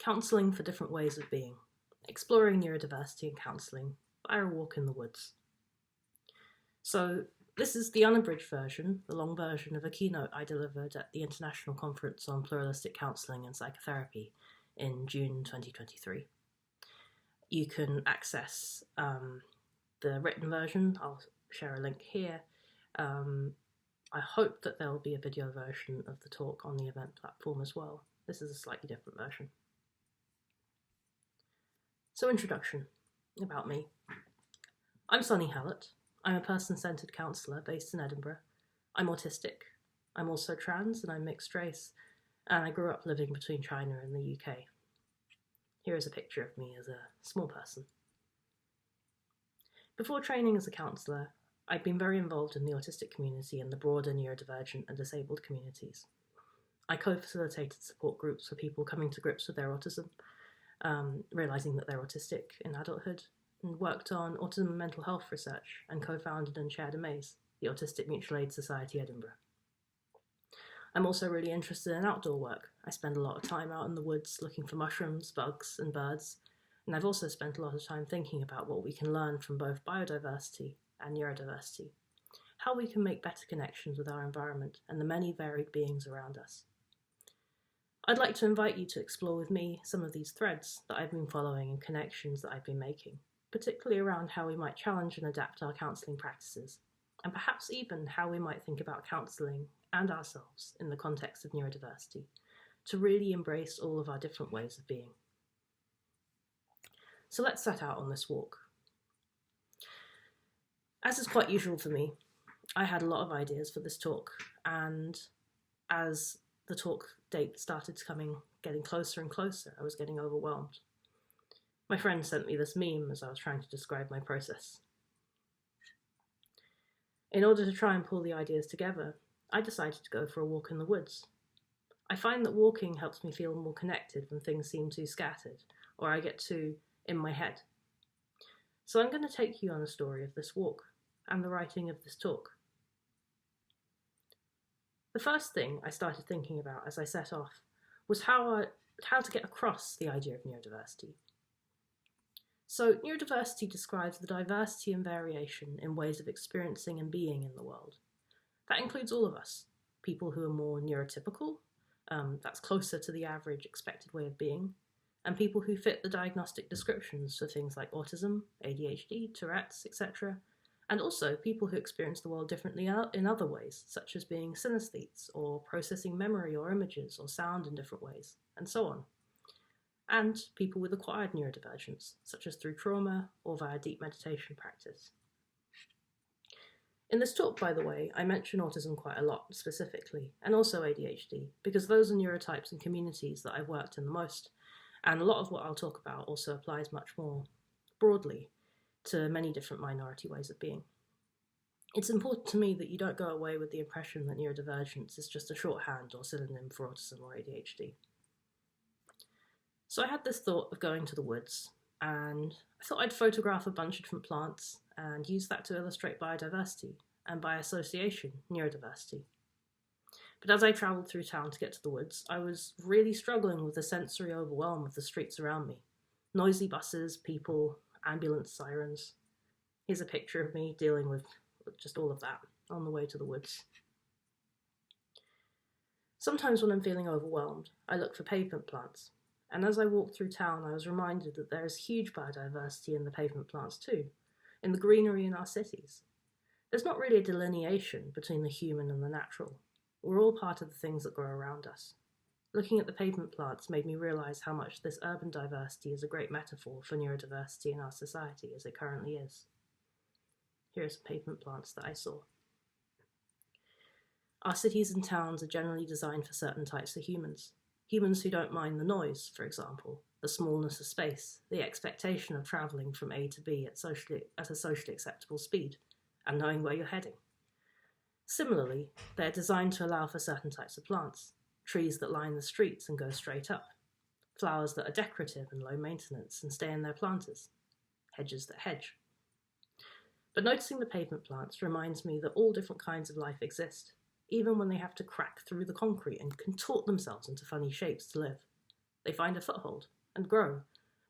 Counselling for Different Ways of Being, Exploring Neurodiversity and Counselling via a Walk in the Woods. So this is the unabridged version, the long version of a keynote I delivered at the International Conference on Pluralistic Counselling and Psychotherapy in June 2023. You can access the written version. I'll share a link here. I hope that there will be a video version of the talk on the event platform as well. This is a slightly different version. So, introduction about me. I'm Sunny Hallett. I'm a person-centred counsellor based in Edinburgh. I'm autistic. I'm also trans and I'm mixed race. And I grew up living between China and the UK. Here is a picture of me as a small person. Before training as a counsellor, I'd been very involved in the autistic community and the broader neurodivergent and disabled communities. I co-facilitated support groups for people coming to grips with their autism, realising that they're autistic in adulthood, and worked on autism and mental health research and co-founded and chaired AMAZE, the Autistic Mutual Aid Society Edinburgh. I'm also really interested in outdoor work. I spend a lot of time out in the woods looking for mushrooms, bugs and birds, and I've also spent a lot of time thinking about what we can learn from both biodiversity and neurodiversity, how we can make better connections with our environment and the many varied beings around us. I'd like to invite you to explore with me some of these threads that I've been following and connections that I've been making, particularly around how we might challenge and adapt our counselling practices, and perhaps even how we might think about counselling and ourselves in the context of neurodiversity, to really embrace all of our different ways of being. So let's set out on this walk. As is quite usual for me, I had a lot of ideas for this talk, and as the talk date started getting closer and closer, I was getting overwhelmed. My friend sent me this meme as I was trying to describe my process. In order to try and pull the ideas together, I decided to go for a walk in the woods. I find that walking helps me feel more connected when things seem too scattered, or I get too in my head. So I'm going to take you on a story of this walk and the writing of this talk. The first thing I started thinking about as I set off was how to get across the idea of neurodiversity. So neurodiversity describes the diversity and variation in ways of experiencing and being in the world. That includes all of us, people who are more neurotypical, that's closer to the average expected way of being, and people who fit the diagnostic descriptions for things like autism, ADHD, Tourette's, etc., and also people who experience the world differently in other ways, such as being synesthetes, or processing memory or images or sound in different ways, and so on. And people with acquired neurodivergence, such as through trauma or via deep meditation practice. In this talk, by the way, I mention autism quite a lot specifically, and also ADHD, because those are neurotypes and communities that I've worked in the most, and a lot of what I'll talk about also applies much more broadly to many different minority ways of being. It's important to me that you don't go away with the impression that neurodivergence is just a shorthand or synonym for autism or ADHD. So I had this thought of going to the woods, and I thought I'd photograph a bunch of different plants and use that to illustrate biodiversity, and by association, neurodiversity. But as I travelled through town to get to the woods, I was really struggling with the sensory overwhelm of the streets around me. Noisy buses, people, ambulance sirens. Here's a picture of me dealing with just all of that on the way to the woods. Sometimes when I'm feeling overwhelmed, I look for pavement plants. And as I walked through town, I was reminded that there is huge biodiversity in the pavement plants too, in the greenery in our cities. There's not really a delineation between the human and the natural. We're all part of the things that grow around us. Looking at the pavement plants made me realise how much this urban diversity is a great metaphor for neurodiversity in our society as it currently is. Here are some pavement plants that I saw. Our cities and towns are generally designed for certain types of humans. Humans who don't mind the noise, for example, the smallness of space, the expectation of travelling from A to B at a socially acceptable speed, and knowing where you're heading. Similarly, they're designed to allow for certain types of plants, trees that line the streets and go straight up, flowers that are decorative and low maintenance and stay in their planters, hedges that hedge. But noticing the pavement plants reminds me that all different kinds of life exist, even when they have to crack through the concrete and contort themselves into funny shapes to live. They find a foothold, and grow,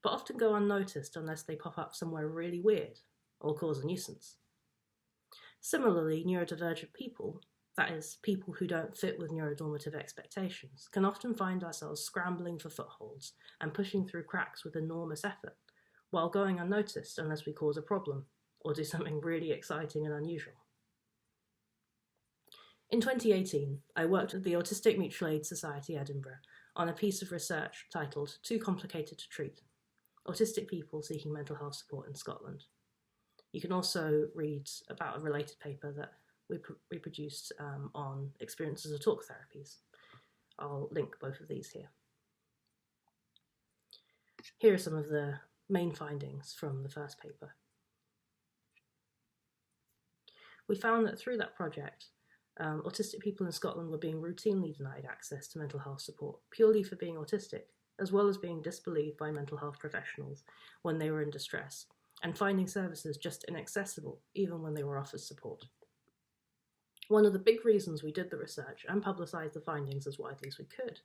but often go unnoticed unless they pop up somewhere really weird or cause a nuisance. Similarly, neurodivergent people, that is, people who don't fit with neuronormative expectations, can often find ourselves scrambling for footholds and pushing through cracks with enormous effort, while going unnoticed unless we cause a problem or do something really exciting and unusual. In 2018, I worked with the Autistic Mutual Aid Society Edinburgh on a piece of research titled Too Complicated to Treat: Autistic People Seeking Mental Health Support in Scotland. You can also read about a related paper that we produced on experiences of talk therapies. I'll link both of these here. Here are some of the main findings from the first paper. We found that through that project, autistic people in Scotland were being routinely denied access to mental health support purely for being autistic, as well as being disbelieved by mental health professionals when they were in distress, and finding services just inaccessible even when they were offered support. One of the big reasons we did the research and publicised the findings as widely as we could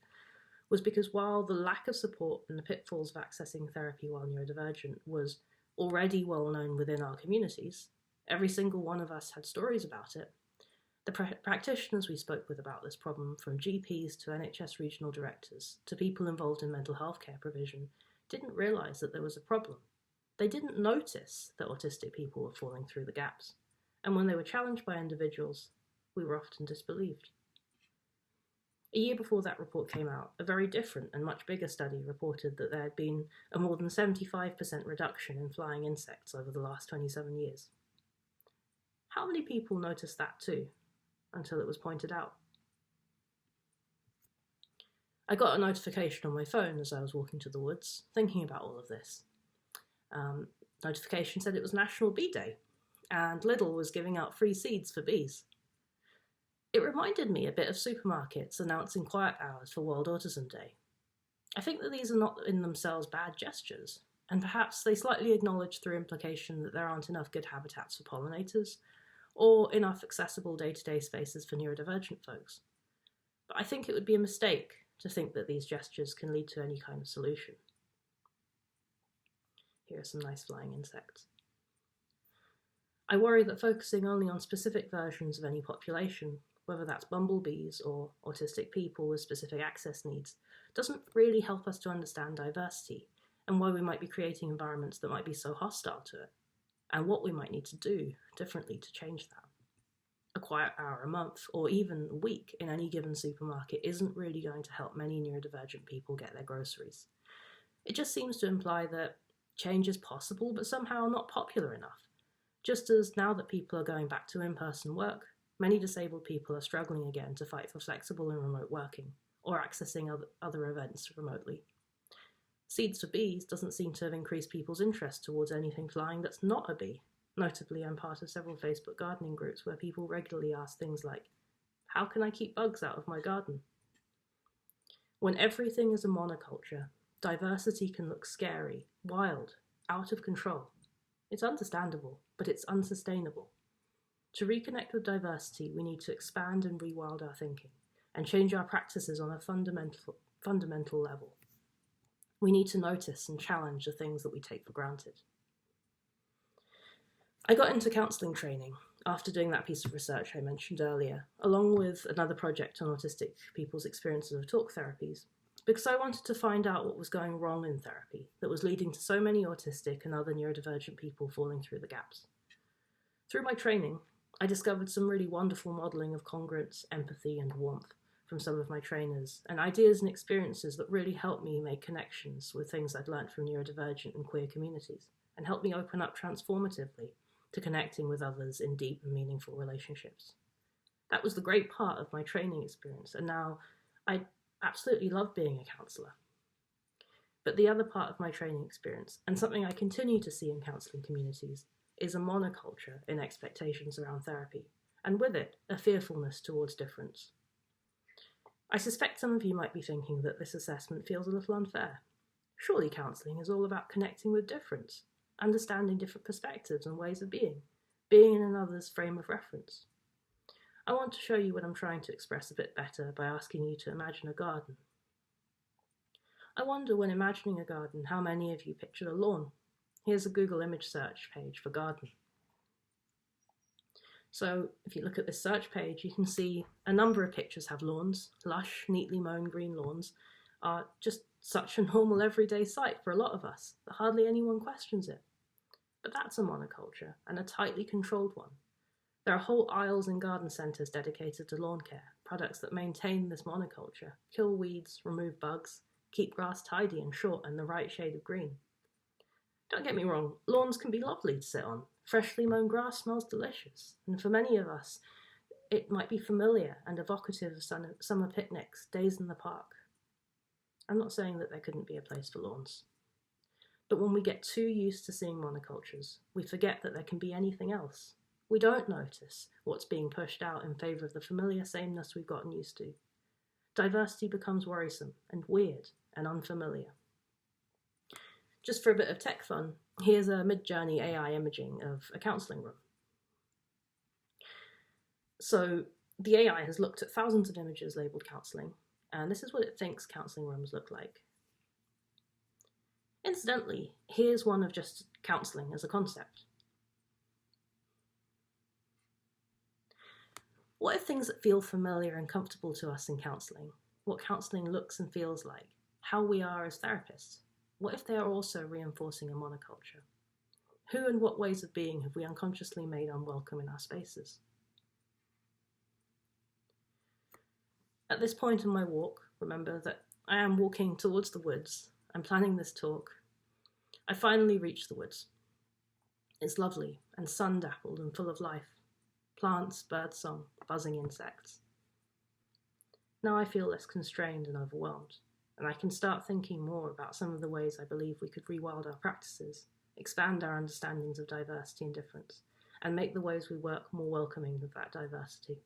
was because while the lack of support and the pitfalls of accessing therapy while neurodivergent was already well known within our communities, every single one of us had stories about it. The practitioners we spoke with about this problem, from GPs to NHS regional directors to people involved in mental health care provision, didn't realise that there was a problem. They didn't notice that autistic people were falling through the gaps, and when they were challenged by individuals, we were often disbelieved. A year before that report came out, a very different and much bigger study reported that there had been a more than 75% reduction in flying insects over the last 27 years. How many people noticed that too, until it was pointed out? I got a notification on my phone as I was walking to the woods, thinking about all of this. Notification said it was National Bee Day, and Lidl was giving out free seeds for bees. It reminded me a bit of supermarkets announcing quiet hours for World Autism Day. I think that these are not in themselves bad gestures, and perhaps they slightly acknowledge through implication that there aren't enough good habitats for pollinators, or enough accessible day-to-day spaces for neurodivergent folks. But I think it would be a mistake to think that these gestures can lead to any kind of solution. Here are some nice flying insects. I worry that focusing only on specific versions of any population, whether that's bumblebees or autistic people with specific access needs, doesn't really help us to understand diversity and why we might be creating environments that might be so hostile to it, and what we might need to do differently to change that. A quiet hour a month, or even a week in any given supermarket isn't really going to help many neurodivergent people get their groceries. It just seems to imply that change is possible, but somehow not popular enough. Just as now that people are going back to in-person work, many disabled people are struggling again to fight for flexible and remote working, or accessing other events remotely. Seeds for Bees doesn't seem to have increased people's interest towards anything flying that's not a bee. Notably, I'm part of several Facebook gardening groups where people regularly ask things like, how can I keep bugs out of my garden? When everything is a monoculture, diversity can look scary, wild, out of control. It's understandable, but it's unsustainable. To reconnect with diversity, we need to expand and rewild our thinking and change our practices on a fundamental level. We need to notice and challenge the things that we take for granted. I got into counselling training after doing that piece of research I mentioned earlier, along with another project on autistic people's experiences of talk therapies, because I wanted to find out what was going wrong in therapy that was leading to so many autistic and other neurodivergent people falling through the gaps. Through my training, I discovered some really wonderful modelling of congruence, empathy and warmth from some of my trainers, and ideas and experiences that really helped me make connections with things I'd learnt from neurodivergent and queer communities, and helped me open up transformatively to connecting with others in deep and meaningful relationships. That was the great part of my training experience, and now I absolutely love being a counsellor. But the other part of my training experience, and something I continue to see in counselling communities, is a monoculture in expectations around therapy, and with it, a fearfulness towards difference. I suspect some of you might be thinking that this assessment feels a little unfair. Surely counselling is all about connecting with difference, understanding different perspectives and ways of being in another's frame of reference. I want to show you what I'm trying to express a bit better by asking you to imagine a garden. I wonder when imagining a garden how many of you pictured a lawn. Here's a Google image search page for garden. So if you look at this search page, you can see a number of pictures have lawns. Lush, neatly mown green lawns are just such a normal everyday sight for a lot of us that hardly anyone questions it. But that's a monoculture, and a tightly controlled one. There are whole aisles in garden centres dedicated to lawn care, products that maintain this monoculture, kill weeds, remove bugs, keep grass tidy and short and the right shade of green. Don't get me wrong, lawns can be lovely to sit on. Freshly mown grass smells delicious, and for many of us, it might be familiar and evocative of summer picnics, days in the park. I'm not saying that there couldn't be a place for lawns. But when we get too used to seeing monocultures, we forget that there can be anything else. We don't notice what's being pushed out in favour of the familiar sameness we've gotten used to. Diversity becomes worrisome and weird and unfamiliar. Just for a bit of tech fun, here's a mid-journey AI imaging of a counselling room. So the AI has looked at thousands of images labelled counselling, and this is what it thinks counselling rooms look like. Incidentally, here's one of just counselling as a concept. What if things that feel familiar and comfortable to us in counselling, what counselling looks and feels like, how we are as therapists, what if they are also reinforcing a monoculture? Who and what ways of being have we unconsciously made unwelcome in our spaces? At this point in my walk, remember that I am walking towards the woods. I'm planning this talk. I finally reach the woods. It's lovely and sun-dappled and full of life. Plants, birdsong, buzzing insects. Now I feel less constrained and overwhelmed, and I can start thinking more about some of the ways I believe we could rewild our practices, expand our understandings of diversity and difference, and make the ways we work more welcoming of that diversity.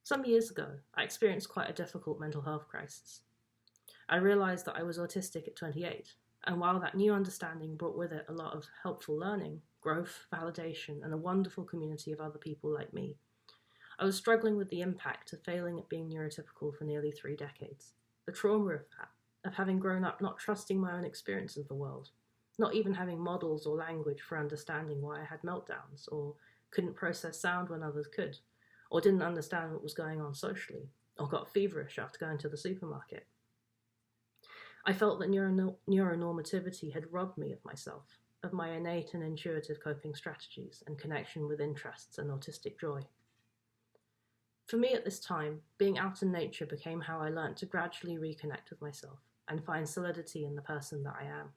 Some years ago, I experienced quite a difficult mental health crisis. I realised that I was autistic at 28, and while that new understanding brought with it a lot of helpful learning, growth, validation, and a wonderful community of other people like me, I was struggling with the impact of failing at being neurotypical for nearly 3 decades. The trauma of that, of having grown up not trusting my own experience of the world, not even having models or language for understanding why I had meltdowns, or couldn't process sound when others could, or didn't understand what was going on socially, or got feverish after going to the supermarket. I felt that neuronormativity had robbed me of myself, of my innate and intuitive coping strategies and connection with interests and autistic joy. For me at this time, being out in nature became how I learnt to gradually reconnect with myself and find solidity in the person that I am.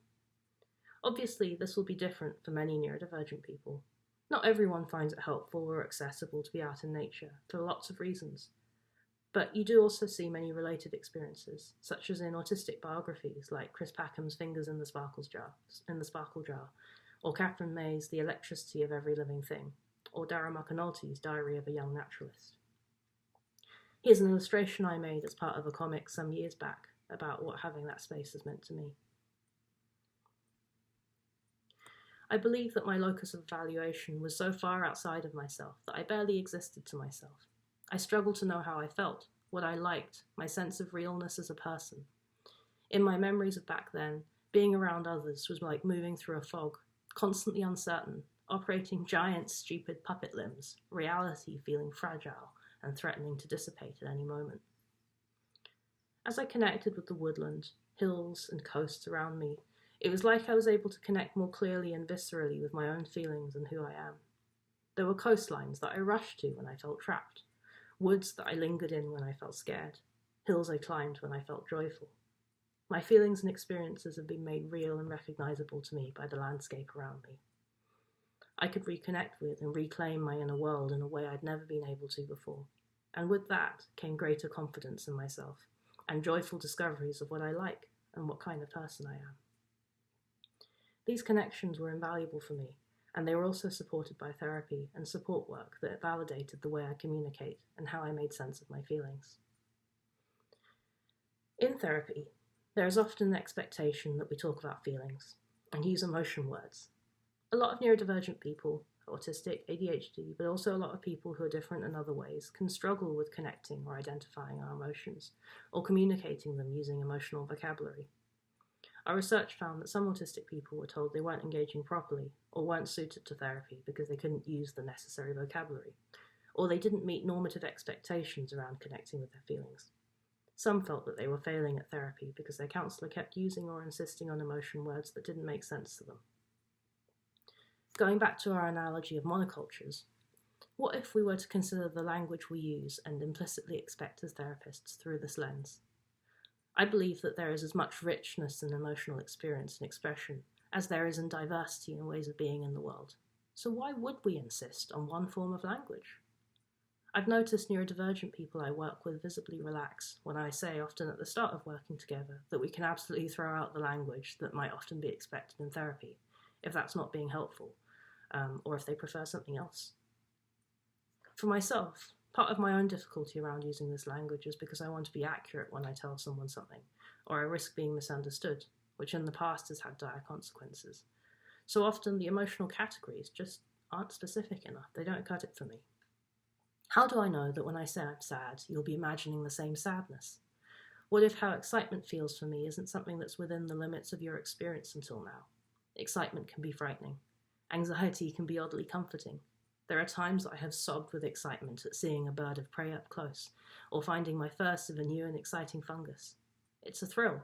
Obviously, this will be different for many neurodivergent people. Not everyone finds it helpful or accessible to be out in nature, for lots of reasons. But you do also see many related experiences, such as in autistic biographies like Chris Packham's Fingers in the Sparkle Jar, or Catherine May's The Electricity of Every Living Thing, or Dara McAnulty's Diary of a Young Naturalist. Here's an illustration I made as part of a comic some years back about what having that space has meant to me. I believe that my locus of evaluation was so far outside of myself that I barely existed to myself. I struggled to know how I felt, what I liked, my sense of realness as a person. In my memories of back then, being around others was like moving through a fog, constantly uncertain, operating giant, stupid puppet limbs, reality feeling fragile and threatening to dissipate at any moment. As I connected with the woodland, hills and coasts around me, it was like I was able to connect more clearly and viscerally with my own feelings and who I am. There were coastlines that I rushed to when I felt trapped, woods that I lingered in when I felt scared, hills I climbed when I felt joyful. My feelings and experiences have been made real and recognisable to me by the landscape around me. I could reconnect with and reclaim my inner world in a way I'd never been able to before, and with that came greater confidence in myself and joyful discoveries of what I like and what kind of person I am. These connections were invaluable for me, and they were also supported by therapy and support work that validated the way I communicate and how I made sense of my feelings. In therapy, there is often an expectation that we talk about feelings and use emotion words. A lot of neurodivergent people autistic, ADHD, but also a lot of people who are different in other ways, can struggle with connecting or identifying our emotions, or communicating them using emotional vocabulary. Our research found that some autistic people were told they weren't engaging properly, or weren't suited to therapy because they couldn't use the necessary vocabulary, or they didn't meet normative expectations around connecting with their feelings. Some felt that they were failing at therapy because their counsellor kept using or insisting on emotion words that didn't make sense to them. Going back to our analogy of monocultures, what if we were to consider the language we use and implicitly expect as therapists through this lens? I believe that there is as much richness in emotional experience and expression as there is in diversity in ways of being in the world. So why would we insist on one form of language? I've noticed neurodivergent people I work with visibly relax when I say, often at the start of working together, that we can absolutely throw out the language that might often be expected in therapy, if that's not being helpful, or if they prefer something else. For myself, part of my own difficulty around using this language is because I want to be accurate when I tell someone something, or I risk being misunderstood, which in the past has had dire consequences. So often the emotional categories just aren't specific enough. They don't cut it for me. How do I know that when I say I'm sad, you'll be imagining the same sadness? What if how excitement feels for me isn't something that's within the limits of your experience until now? Excitement can be frightening. Anxiety can be oddly comforting. There are times I have sobbed with excitement at seeing a bird of prey up close, or finding my first of a new and exciting fungus. It's a thrill,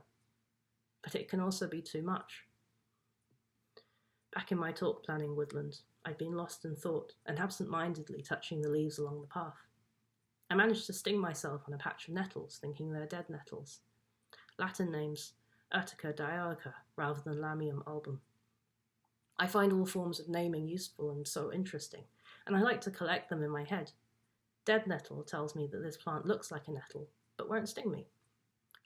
but it can also be too much. Back in my talk planning woodland, I'd been lost in thought and absent-mindedly touching the leaves along the path. I managed to sting myself on a patch of nettles, thinking they're dead nettles. Latin names Urtica dioica rather than Lamium album. I find all forms of naming useful and so interesting, and I like to collect them in my head. Dead nettle tells me that this plant looks like a nettle, but won't sting me.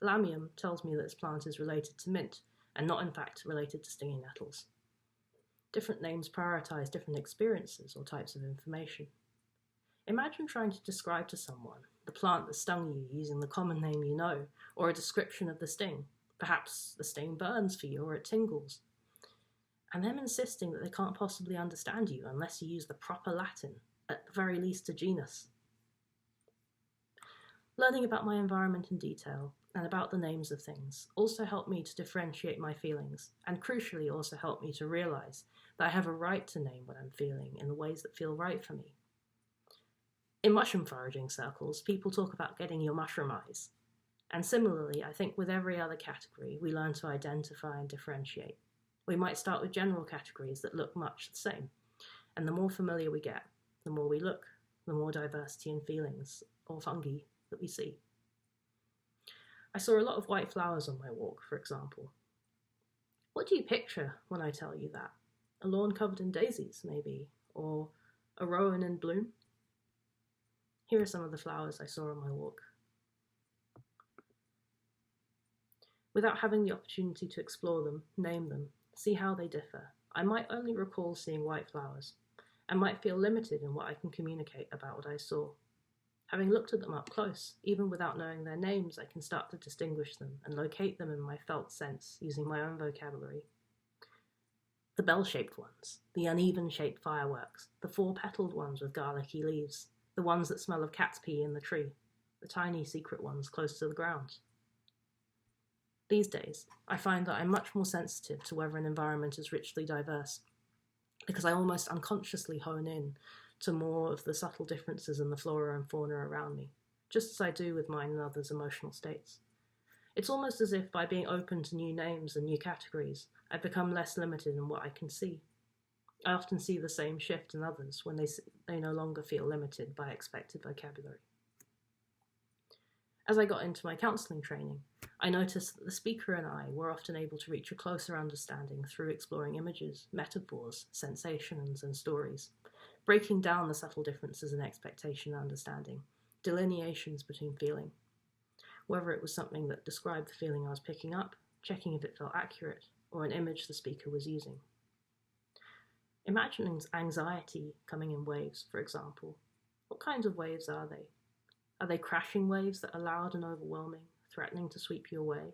Lamium tells me that this plant is related to mint, and not in fact related to stinging nettles. Different names prioritize different experiences or types of information. Imagine trying to describe to someone the plant that stung you using the common name you know, or a description of the sting. Perhaps the sting burns for you or it tingles. And them insisting that they can't possibly understand you unless you use the proper Latin, at the very least a genus. Learning about my environment in detail and about the names of things also helped me to differentiate my feelings, and crucially also helped me to realise that I have a right to name what I'm feeling in the ways that feel right for me. In mushroom foraging circles, people talk about getting your mushroom eyes. And similarly, I think with every other category, we learn to identify and differentiate. We might start with general categories that look much the same, and the more familiar we get, the more we look, the more diversity in feelings, or fungi, that we see. I saw a lot of white flowers on my walk, for example. What do you picture when I tell you that? A lawn covered in daisies, maybe, or a rowan in bloom? Here are some of the flowers I saw on my walk. Without having the opportunity to explore them, name them, see how they differ, I might only recall seeing white flowers, and might feel limited in what I can communicate about what I saw. Having looked at them up close, even without knowing their names, I can start to distinguish them and locate them in my felt sense using my own vocabulary. The bell-shaped ones, the uneven-shaped fireworks, the four-petaled ones with garlicky leaves, the ones that smell of cat's pee in the tree, the tiny secret ones close to the ground. These days, I find that I'm much more sensitive to whether an environment is richly diverse, because I almost unconsciously hone in to more of the subtle differences in the flora and fauna around me, just as I do with mine and others' emotional states. It's almost as if by being open to new names and new categories, I've become less limited in what I can see. I often see the same shift in others when they no longer feel limited by expected vocabulary. As I got into my counselling training, I noticed that the speaker and I were often able to reach a closer understanding through exploring images, metaphors, sensations, and stories, breaking down the subtle differences in expectation and understanding, delineations between feeling. Whether it was something that described the feeling I was picking up, checking if it felt accurate, or an image the speaker was using. Imagine anxiety coming in waves, for example. What kinds of waves are they? Are they crashing waves that are loud and overwhelming, threatening to sweep you away?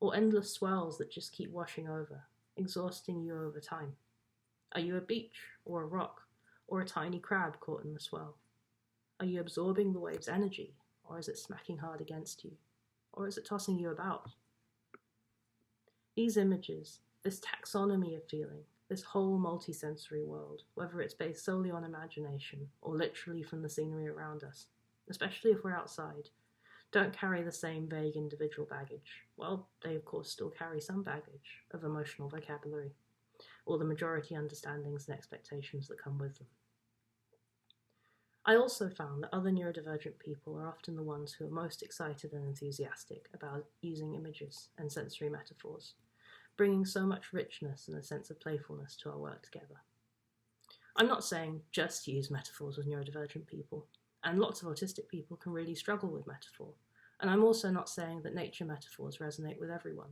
Or endless swells that just keep washing over, exhausting you over time? Are you a beach or a rock? or a tiny crab caught in the swell? Are you absorbing the wave's energy, or is it smacking hard against you, or is it tossing you about? These images, this taxonomy of feeling, this whole multisensory world, whether it's based solely on imagination or literally from the scenery around us, especially if we're outside, don't carry the same vague individual baggage. Well, they of course still carry some baggage of emotional vocabulary, or the majority understandings and expectations that come with them. I also found that other neurodivergent people are often the ones who are most excited and enthusiastic about using images and sensory metaphors, bringing so much richness and a sense of playfulness to our work together. I'm not saying just use metaphors with neurodivergent people, and lots of autistic people can really struggle with metaphor, and I'm also not saying that nature metaphors resonate with everyone.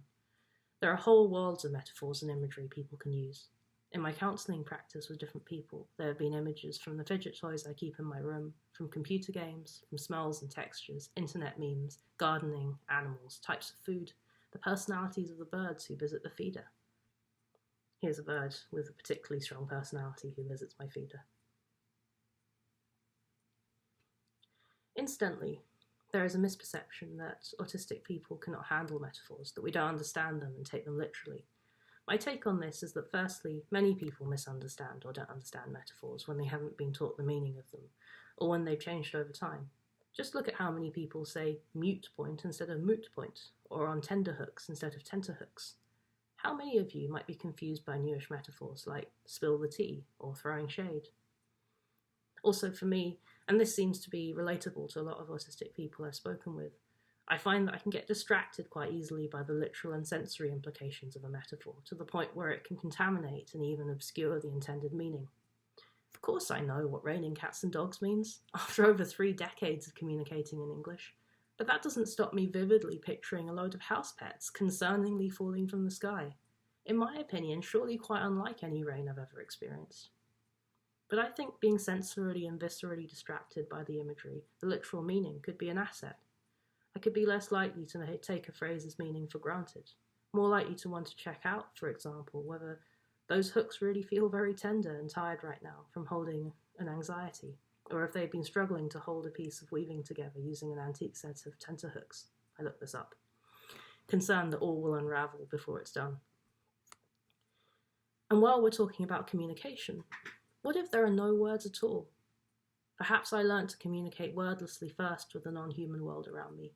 There are whole worlds of metaphors and imagery people can use. In my counselling practice with different people, there have been images from the fidget toys I keep in my room, from computer games, from smells and textures, internet memes, gardening, animals, types of food, the personalities of the birds who visit the feeder. Here's a bird with a particularly strong personality who visits my feeder. Incidentally, there is a misperception that autistic people cannot handle metaphors, that we don't understand them and take them literally. My take on this is that firstly, many people misunderstand or don't understand metaphors when they haven't been taught the meaning of them, or when they've changed over time. Just look at how many people say mute point instead of moot point, or on tenterhooks instead of tenterhooks. How many of you might be confused by newish metaphors like spill the tea or throwing shade? Also for me, and this seems to be relatable to a lot of autistic people I've spoken with, I find that I can get distracted quite easily by the literal and sensory implications of a metaphor, to the point where it can contaminate and even obscure the intended meaning. Of course I know what raining cats and dogs means, after over 3 decades of communicating in English, but that doesn't stop me vividly picturing a load of house pets concerningly falling from the sky. In my opinion, surely quite unlike any rain I've ever experienced. But I think being sensorily and viscerally distracted by the imagery, the literal meaning, could be an asset. I could be less likely to take a phrase's meaning for granted, more likely to want to check out, for example, whether those hooks really feel very tender and tired right now from holding an anxiety, or if they've been struggling to hold a piece of weaving together using an antique set of tenterhooks. I looked this up, concerned that all will unravel before it's done. And while we're talking about communication, what if there are no words at all? Perhaps I learnt to communicate wordlessly first with the non-human world around me.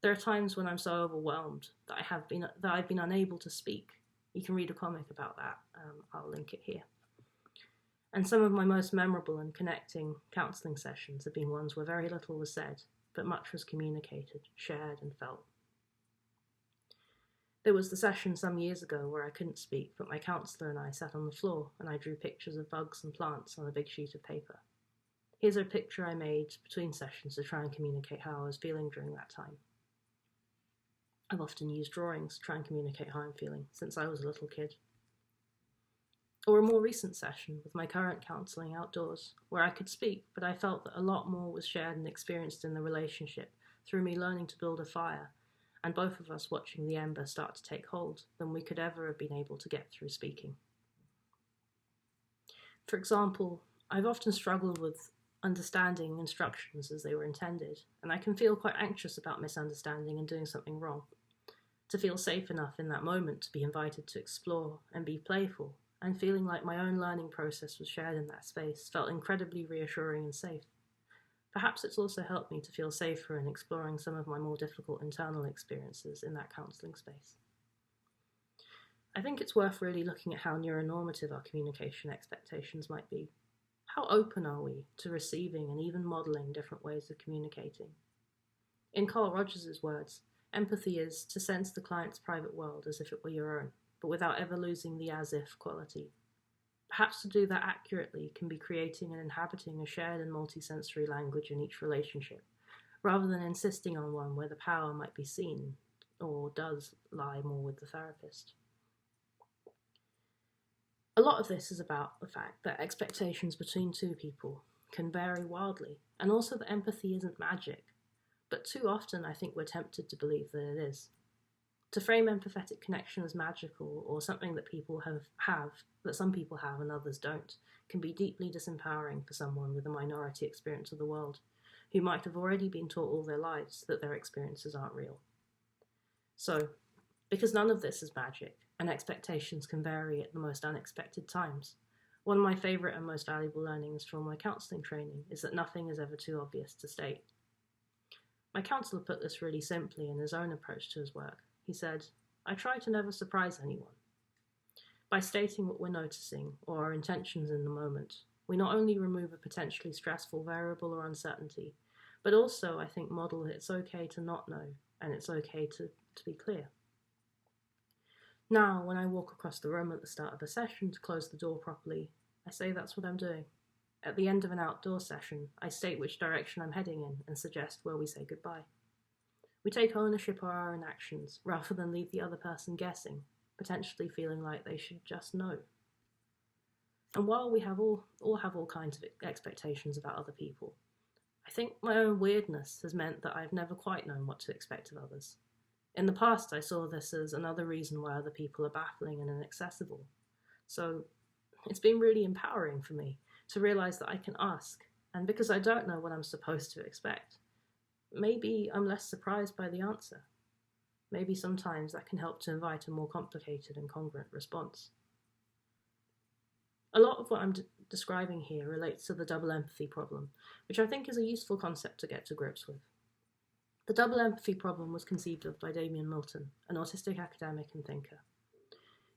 There are times when I'm so overwhelmed that I've been unable to speak. You can read a comic about that. I'll link it here. And some of my most memorable and connecting counselling sessions have been ones where very little was said, but much was communicated, shared and felt. There was the session some years ago where I couldn't speak, but my counsellor and I sat on the floor and I drew pictures of bugs and plants on a big sheet of paper. Here's a picture I made between sessions to try and communicate how I was feeling during that time. I've often used drawings to try and communicate how I'm feeling since I was a little kid. Or a more recent session with my current counselling outdoors, where I could speak, but I felt that a lot more was shared and experienced in the relationship through me learning to build a fire, and both of us watching the ember start to take hold than we could ever have been able to get through speaking. For example, I've often struggled with understanding instructions as they were intended, and I can feel quite anxious about misunderstanding and doing something wrong. To feel safe enough in that moment to be invited to explore and be playful, and feeling like my own learning process was shared in that space, felt incredibly reassuring and safe. Perhaps it's also helped me to feel safer in exploring some of my more difficult internal experiences in that counselling space. I think it's worth really looking at how neuronormative our communication expectations might be. How open are we to receiving and even modelling different ways of communicating? In Carl Rogers' words, empathy is to sense the client's private world as if it were your own, but without ever losing the as-if quality. Perhaps to do that accurately can be creating and inhabiting a shared and multisensory language in each relationship, rather than insisting on one where the power might be seen, or does lie more with the therapist. A lot of this is about the fact that expectations between two people can vary wildly, and also that empathy isn't magic, but too often I think we're tempted to believe that it is. To frame empathetic connection as magical or something that people have that some people have and others don't can be deeply disempowering for someone with a minority experience of the world, who might have already been taught all their lives that their experiences aren't real. So, because none of this is magic, and expectations can vary at the most unexpected times, one of my favourite and most valuable learnings from my counselling training is that nothing is ever too obvious to state. My counsellor put this really simply in his own approach to his work. He said, "I try to never surprise anyone. By stating what we're noticing or our intentions in the moment, we not only remove a potentially stressful variable or uncertainty, but also, I think, model that it's okay to not know and it's okay to be clear." Now, when I walk across the room at the start of a session to close the door properly, I say that's what I'm doing. At the end of an outdoor session, I state which direction I'm heading in and suggest where we say goodbye. We take ownership of our own actions rather than leave the other person guessing, potentially feeling like they should just know. And while we all have all kinds of expectations about other people, I think my own weirdness has meant that I've never quite known what to expect of others. In the past, I saw this as another reason why other people are baffling and inaccessible. So it's been really empowering for me to realise that I can ask, and because I don't know what I'm supposed to expect, maybe I'm less surprised by the answer. Maybe sometimes that can help to invite a more complicated and congruent response. A lot of what I'm describing here relates to the double empathy problem, which I think is a useful concept to get to grips with. The double empathy problem was conceived of by Damien Milton, an autistic academic and thinker.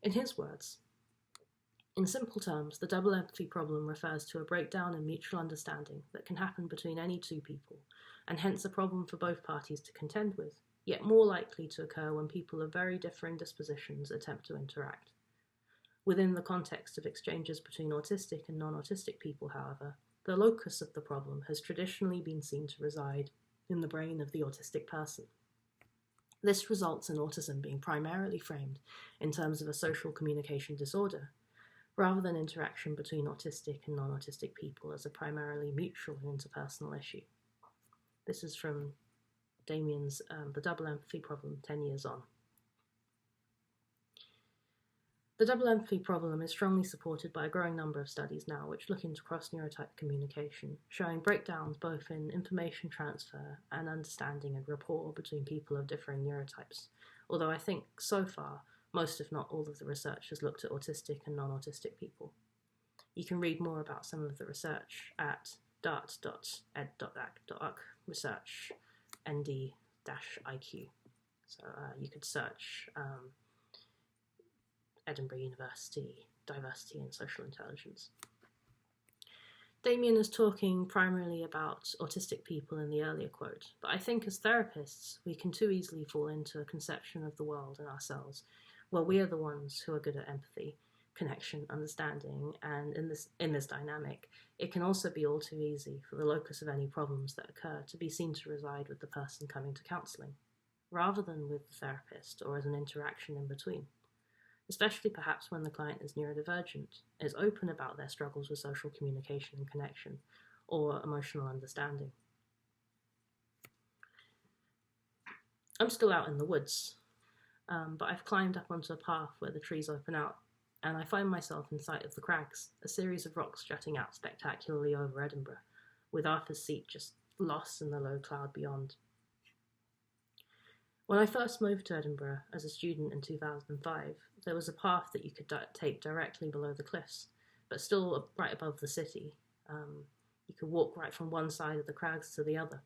In his words, "In simple terms, the double empathy problem refers to a breakdown in mutual understanding that can happen between any two people, and hence a problem for both parties to contend with, yet more likely to occur when people of very differing dispositions attempt to interact. Within the context of exchanges between autistic and non-autistic people, however, the locus of the problem has traditionally been seen to reside in the brain of the autistic person. This results in autism being primarily framed in terms of a social communication disorder, rather than interaction between autistic and non-autistic people as a primarily mutual and interpersonal issue." This is from Damien's The Double Empathy Problem 10 Years On. The double empathy problem is strongly supported by a growing number of studies now which look into cross-neurotype communication, showing breakdowns both in information transfer and understanding and rapport between people of differing neurotypes, although I think so far most if not all of the research has looked at autistic and non-autistic people. You can read more about some of the research at dart.ed.ac.uk research nd-IQ. So you could search Edinburgh University, Diversity and Social Intelligence. Damien is talking primarily about autistic people in the earlier quote, but I think as therapists we can too easily fall into a conception of the world and ourselves where we are the ones who are good at empathy, connection, understanding, and in this dynamic, it can also be all too easy for the locus of any problems that occur to be seen to reside with the person coming to counselling, rather than with the therapist or as an interaction in between. Especially perhaps when the client is neurodivergent, is open about their struggles with social communication and connection, or emotional understanding. I'm still out in the woods, but I've climbed up onto a path where the trees open out, and I find myself in sight of the Crags, a series of rocks jutting out spectacularly over Edinburgh, with Arthur's Seat just lost in the low cloud beyond. When I first moved to Edinburgh as a student in 2005, there was a path that you could take directly below the cliffs, but still right above the city. You could walk right from one side of the Crags to the other.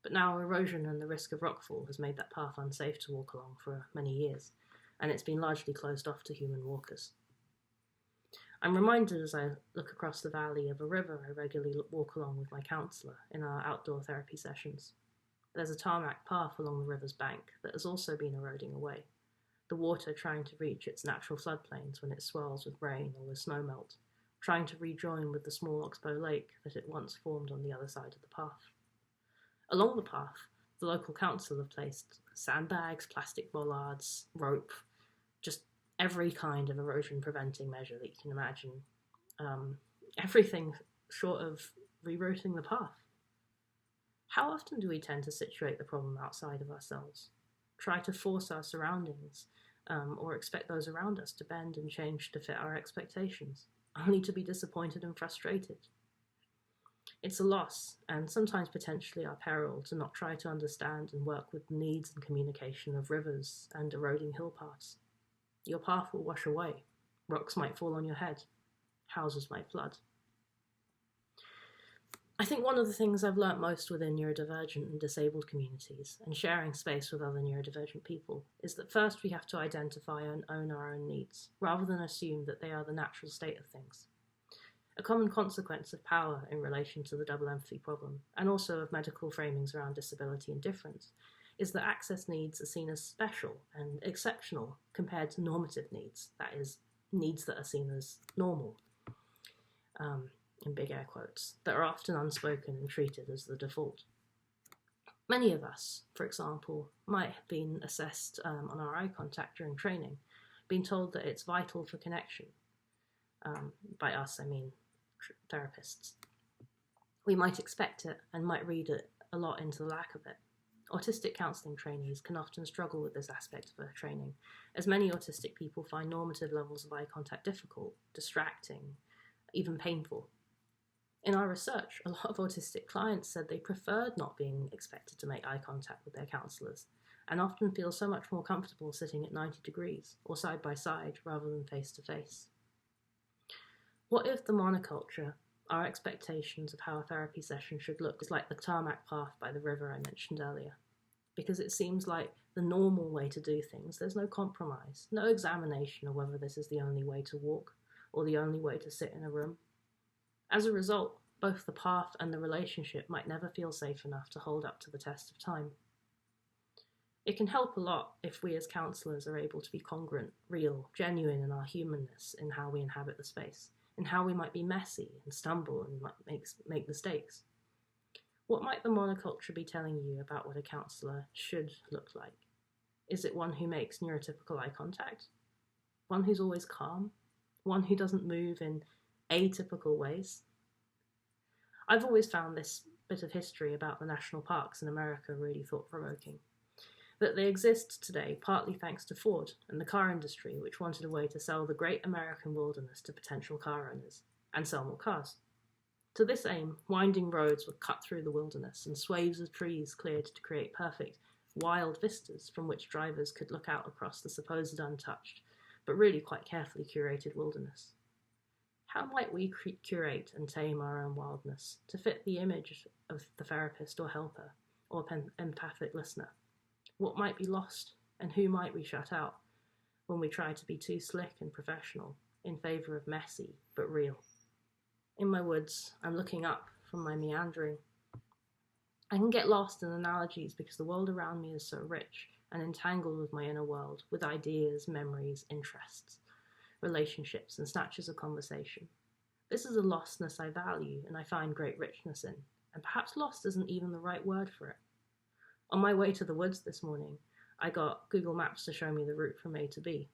But now erosion and the risk of rockfall has made that path unsafe to walk along for many years, and it's been largely closed off to human walkers. I'm reminded as I look across the valley of a river I regularly walk along with my counsellor in our outdoor therapy sessions. There's a tarmac path along the river's bank that has also been eroding away, the water trying to reach its natural floodplains when it swells with rain or with snowmelt, trying to rejoin with the small oxbow lake that it once formed on the other side of the path. Along the path, the local council have placed sandbags, plastic bollards, rope, just every kind of erosion-preventing measure that you can imagine. Everything short of rerouting the path. How often do we tend to situate the problem outside of ourselves? try to force our surroundings or expect those around us to bend and change to fit our expectations, only to be disappointed and frustrated. It's a loss, and sometimes potentially our peril, to not try to understand and work with the needs and communication of rivers and eroding hill paths. Your path will wash away. Rocks might fall on your head. Houses might flood. I think one of the things I've learnt most within neurodivergent and disabled communities, and sharing space with other neurodivergent people, is that first we have to identify and own our own needs, rather than assume that they are the natural state of things. A common consequence of power in relation to the double empathy problem, and also of medical framings around disability and difference, is that access needs are seen as special and exceptional compared to normative needs, that is, needs that are seen as normal, in big air quotes, that are often unspoken and treated as the default. Many of us, for example, might have been assessed on our eye contact during training, being told that it's vital for connection. By us, I mean therapists. We might expect it and might read it a lot into the lack of it. Autistic counselling trainees can often struggle with this aspect of their training, as many autistic people find normative levels of eye contact difficult, distracting, even painful. In our research, a lot of autistic clients said they preferred not being expected to make eye contact with their counsellors, and often feel so much more comfortable sitting at 90 degrees, or side by side, rather than face to face. What if the monoculture, our expectations of how a therapy session should look, is like the tarmac path by the river I mentioned earlier? Because it seems like the normal way to do things, there's no compromise, no examination of whether this is the only way to walk, or the only way to sit in a room. As a result, both the path and the relationship might never feel safe enough to hold up to the test of time. It can help a lot if we as counsellors are able to be congruent, real, genuine in our humanness in how we inhabit the space, in how we might be messy and stumble and make mistakes. What might the monoculture be telling you about what a counsellor should look like? Is it one who makes neurotypical eye contact? One who's always calm? One who doesn't move in atypical ways? I've always found this bit of history about the national parks in America really thought-provoking. That they exist today partly thanks to Ford and the car industry, which wanted a way to sell the great American wilderness to potential car owners, and sell more cars. To this aim, winding roads were cut through the wilderness and swathes of trees cleared to create perfect, wild vistas from which drivers could look out across the supposed untouched, but really quite carefully curated wilderness. How might we curate and tame our own wildness to fit the image of the therapist or helper or empathic listener? What might be lost and who might we shut out when we try to be too slick and professional in favour of messy but real? In my woods, I'm looking up from my meandering. I can get lost in analogies because the world around me is so rich and entangled with my inner world, with ideas, memories, interests, relationships, and snatches of conversation. This is a lostness I value and I find great richness in, and perhaps lost isn't even the right word for it. On my way to the woods this morning, I got Google Maps to show me the route from A to B.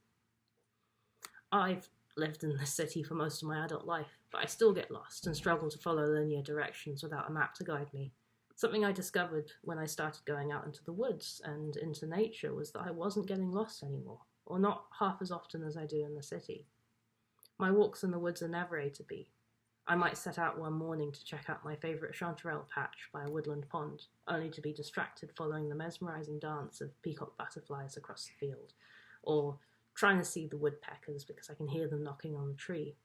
I've lived in this city for most of my adult life, but I still get lost and struggle to follow linear directions without a map to guide me. Something I discovered when I started going out into the woods and into nature was that I wasn't getting lost anymore, or not half as often as I do in the city. My walks in the woods are never A to B. I might set out one morning to check out my favourite chanterelle patch by a woodland pond, only to be distracted following the mesmerising dance of peacock butterflies across the field, or trying to see the woodpeckers because I can hear them knocking on the tree,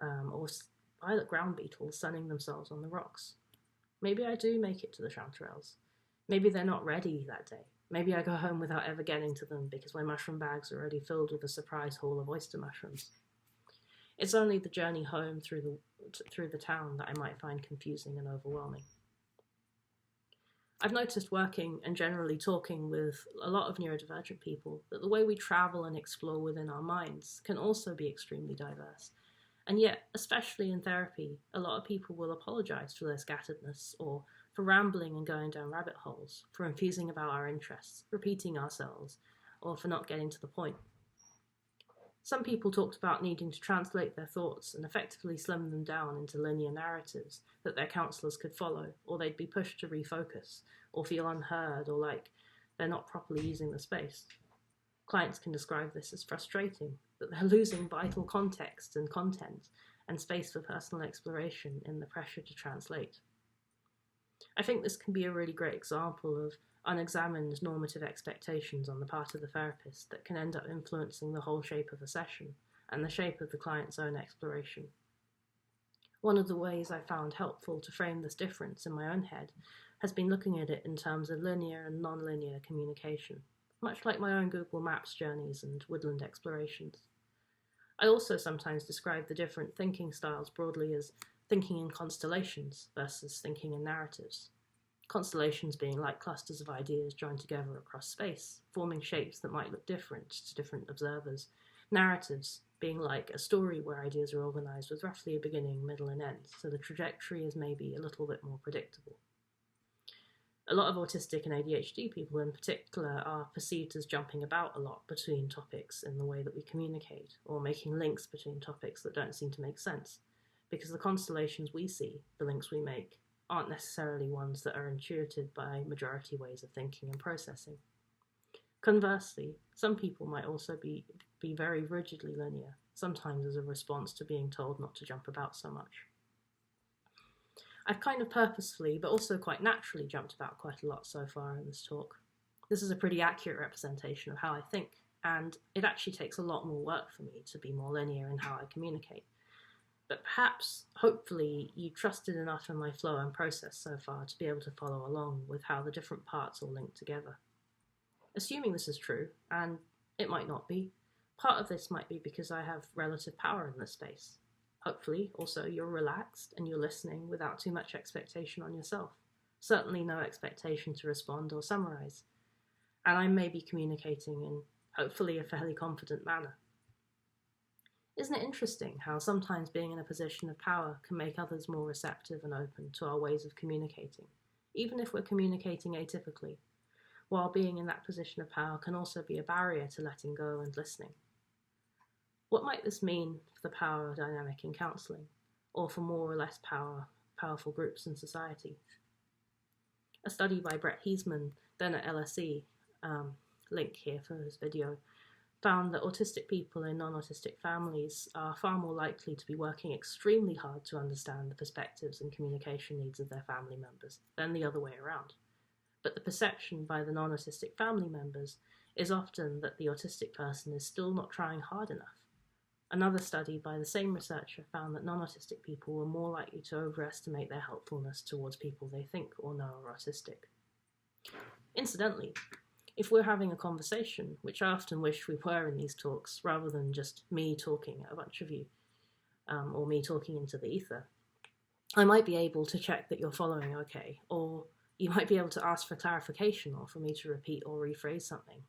or violet ground beetles sunning themselves on the rocks. Maybe I do make it to the chanterelles. Maybe they're not ready that day. Maybe I go home without ever getting to them because my mushroom bag's are already filled with a surprise haul of oyster mushrooms. It's only the journey home through the town that I might find confusing and overwhelming. I've noticed working and generally talking with a lot of neurodivergent people that the way we travel and explore within our minds can also be extremely diverse. And yet, especially in therapy, a lot of people will apologise for their scatteredness or for rambling and going down rabbit holes, for infusing about our interests, repeating ourselves, or for not getting to the point. Some people talked about needing to translate their thoughts and effectively slim them down into linear narratives that their counsellors could follow, or they'd be pushed to refocus, or feel unheard, or like they're not properly using the space. Clients can describe this as frustrating, that they're losing vital context and content and space for personal exploration in the pressure to translate. I think this can be a really great example of unexamined normative expectations on the part of the therapist that can end up influencing the whole shape of a session and the shape of the client's own exploration. One of the ways I found helpful to frame this difference in my own head has been looking at it in terms of linear and non-linear communication, much like my own Google Maps journeys and woodland explorations. I also sometimes describe the different thinking styles broadly as thinking in constellations versus thinking in narratives. Constellations being like clusters of ideas joined together across space, forming shapes that might look different to different observers. Narratives being like a story where ideas are organised with roughly a beginning, middle and end, so the trajectory is maybe a little bit more predictable. A lot of autistic and ADHD people in particular are perceived as jumping about a lot between topics in the way that we communicate, or making links between topics that don't seem to make sense, because the constellations we see, the links we make, aren't necessarily ones that are intuited by majority ways of thinking and processing. Conversely, some people might also be very rigidly linear, sometimes as a response to being told not to jump about so much. I've kind of purposefully, but also quite naturally, jumped about quite a lot so far in this talk. This is a pretty accurate representation of how I think, and it actually takes a lot more work for me to be more linear in how I communicate. But perhaps, hopefully, you trusted enough in my flow and process so far to be able to follow along with how the different parts all link together. Assuming this is true, and it might not be, part of this might be because I have relative power in this space. Hopefully, also, you're relaxed and you're listening without too much expectation on yourself. Certainly no expectation to respond or summarize. And I may be communicating in, hopefully, a fairly confident manner. Isn't it interesting how sometimes being in a position of power can make others more receptive and open to our ways of communicating, even if we're communicating atypically, while being in that position of power can also be a barrier to letting go and listening? What might this mean for the power dynamic in counselling, or for more or less powerful groups in society? A study by Brett Heasman, then at LSE, link here for this video, found that autistic people in non-autistic families are far more likely to be working extremely hard to understand the perspectives and communication needs of their family members than the other way around. But the perception by the non-autistic family members is often that the autistic person is still not trying hard enough. Another study by the same researcher found that non-autistic people were more likely to overestimate their helpfulness towards people they think or know are autistic. Incidentally, if we're having a conversation, which I often wish we were in these talks, rather than just me talking at a bunch of you, or me talking into the ether, I might be able to check that you're following okay, or you might be able to ask for clarification or for me to repeat or rephrase something,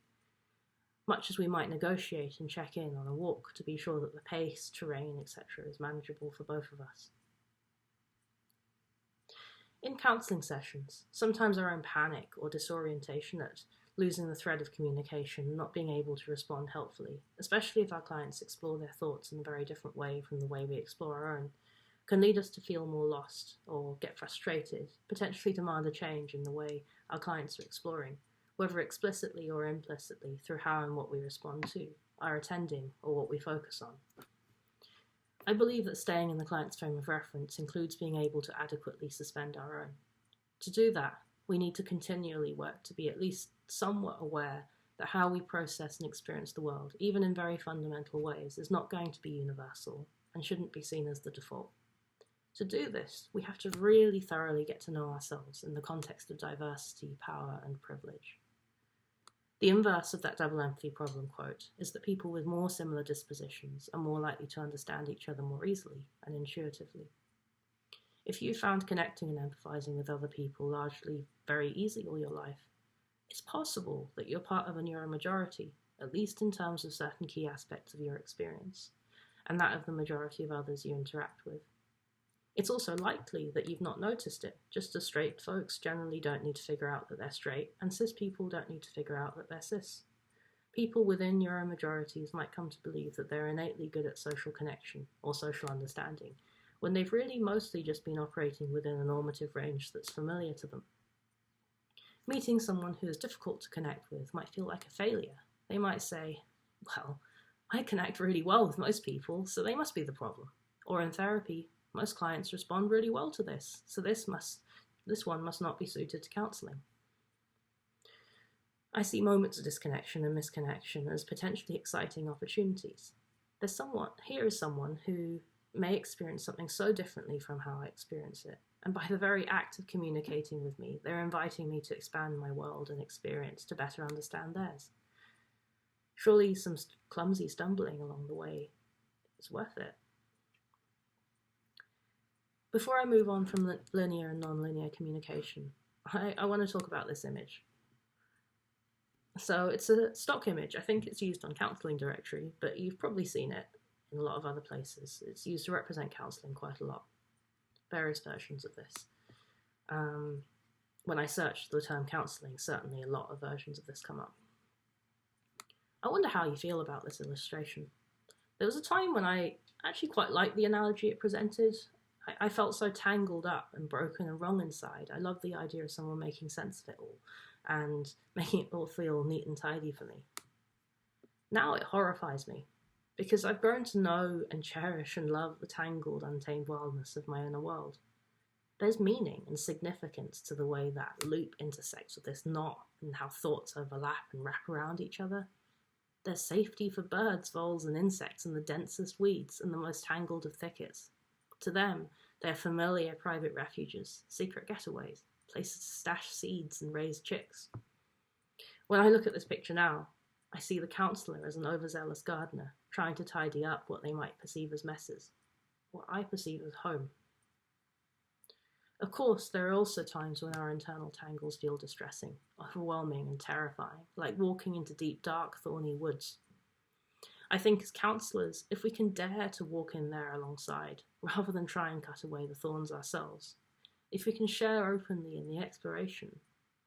much as we might negotiate and check in on a walk to be sure that the pace, terrain, etc. is manageable for both of us. In counselling sessions, sometimes our own panic or disorientation at losing the thread of communication, not being able to respond helpfully, especially if our clients explore their thoughts in a very different way from the way we explore our own, can lead us to feel more lost or get frustrated, potentially demand a change in the way our clients are exploring, whether explicitly or implicitly through how and what we respond to, our attending, or what we focus on. I believe that staying in the client's frame of reference includes being able to adequately suspend our own. To do that, we need to continually work to be at least somewhat aware that how we process and experience the world, even in very fundamental ways, is not going to be universal and shouldn't be seen as the default. To do this, we have to really thoroughly get to know ourselves in the context of diversity, power, and privilege. The inverse of that double empathy problem quote is that people with more similar dispositions are more likely to understand each other more easily and intuitively. If you found connecting and empathizing with other people largely very easy all your life, it's possible that you're part of a neuromajority, at least in terms of certain key aspects of your experience, and that of the majority of others you interact with. It's also likely that you've not noticed it, just as straight folks generally don't need to figure out that they're straight, and cis people don't need to figure out that they're cis. People within neuromajorities might come to believe that they're innately good at social connection or social understanding, when they've really mostly just been operating within a normative range that's familiar to them. Meeting someone who is difficult to connect with might feel like a failure. They might say, well, I connect really well with most people, so they must be the problem. Or in therapy, most clients respond really well to this, so this one must not be suited to counselling. I see moments of disconnection and misconnection as potentially exciting opportunities. Here is someone who may experience something so differently from how I experience it, and by the very act of communicating with me, they're inviting me to expand my world and experience to better understand theirs. Surely some clumsy stumbling along the way is worth it. Before I move on from linear and non-linear communication, I want to talk about this image. So it's a stock image. I think it's used on Counselling directory, but you've probably seen it in a lot of other places. It's used to represent counselling quite a lot. Various versions of this. When I searched the term counselling, certainly a lot of versions of this come up. I wonder how you feel about this illustration. There was a time when I actually quite liked the analogy it presented. I felt so tangled up and broken and wrong inside. I loved the idea of someone making sense of it all and making it all feel neat and tidy for me. Now it horrifies me, because I've grown to know and cherish and love the tangled, untamed wildness of my inner world. There's meaning and significance to the way that loop intersects with this knot and how thoughts overlap and wrap around each other. There's safety for birds, voles and insects in the densest weeds and the most tangled of thickets. To them, they're familiar private refuges, secret getaways, places to stash seeds and raise chicks. When I look at this picture now, I see the counsellor as an overzealous gardener, trying to tidy up what they might perceive as messes, what I perceive as home. Of course, there are also times when our internal tangles feel distressing, overwhelming and terrifying, like walking into deep, dark, thorny woods. I think as counsellors, if we can dare to walk in there alongside, rather than try and cut away the thorns ourselves, if we can share openly in the exploration,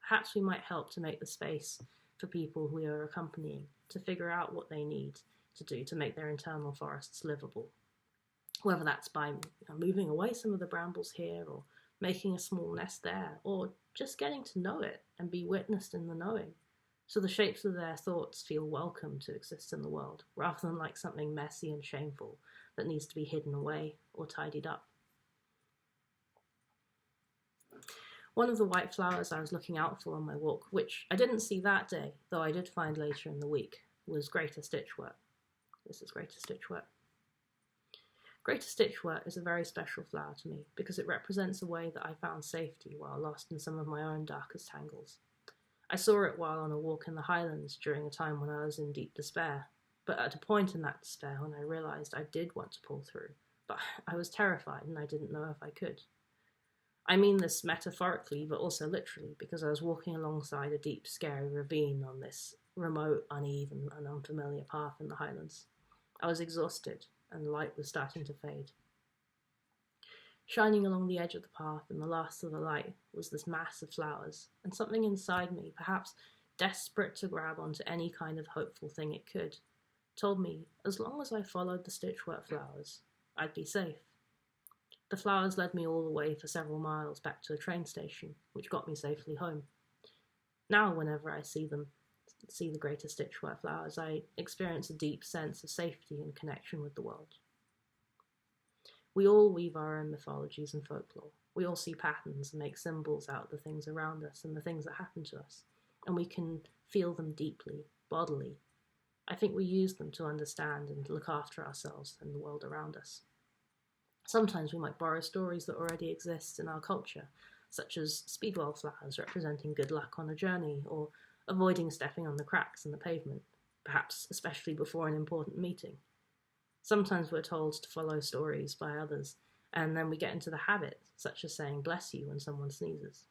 perhaps we might help to make the space for people we are accompanying to figure out what they need to do to make their internal forests livable. Whether that's by moving away some of the brambles here, or making a small nest there, or just getting to know it and be witnessed in the knowing, so the shapes of their thoughts feel welcome to exist in the world, rather than like something messy and shameful that needs to be hidden away or tidied up. One of the white flowers I was looking out for on my walk, which I didn't see that day, though I did find later in the week, was Greater Stitchwort. This is Greater Stitchwort. Greater Stitchwort is a very special flower to me because it represents a way that I found safety while lost in some of my own darkest tangles. I saw it while on a walk in the Highlands during a time when I was in deep despair, but at a point in that despair when I realised I did want to pull through, but I was terrified and I didn't know if I could. I mean this metaphorically, but also literally, because I was walking alongside a deep, scary ravine on this remote, uneven, and unfamiliar path in the Highlands. I was exhausted, and the light was starting to fade. Shining along the edge of the path in the last of the light was this mass of flowers, and something inside me, perhaps desperate to grab onto any kind of hopeful thing it could, told me as long as I followed the stitchwork flowers, I'd be safe. The flowers led me all the way for several miles back to a train station, which got me safely home. Now, whenever I see the Greater Stitchwork flowers, I experience a deep sense of safety and connection with the world. We all weave our own mythologies and folklore. We all see patterns and make symbols out of the things around us and the things that happen to us, and we can feel them deeply, bodily. I think we use them to understand and look after ourselves and the world around us. Sometimes we might borrow stories that already exist in our culture, such as speedwell flowers representing good luck on a journey, or avoiding stepping on the cracks in the pavement, perhaps especially before an important meeting. Sometimes we're told to follow stories by others, and then we get into the habit, such as saying bless you when someone sneezes.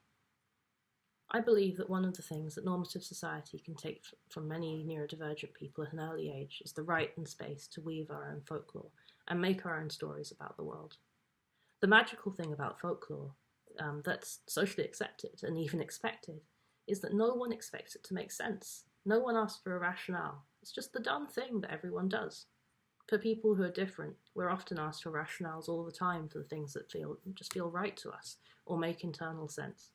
I believe that one of the things that normative society can take from many neurodivergent people at an early age is the right and space to weave our own folklore and make our own stories about the world. The magical thing about folklore, that's socially accepted and even expected, is that no one expects it to make sense. No one asks for a rationale. It's just the done thing that everyone does. For people who are different, we're often asked for rationales all the time for the things that just feel right to us or make internal sense.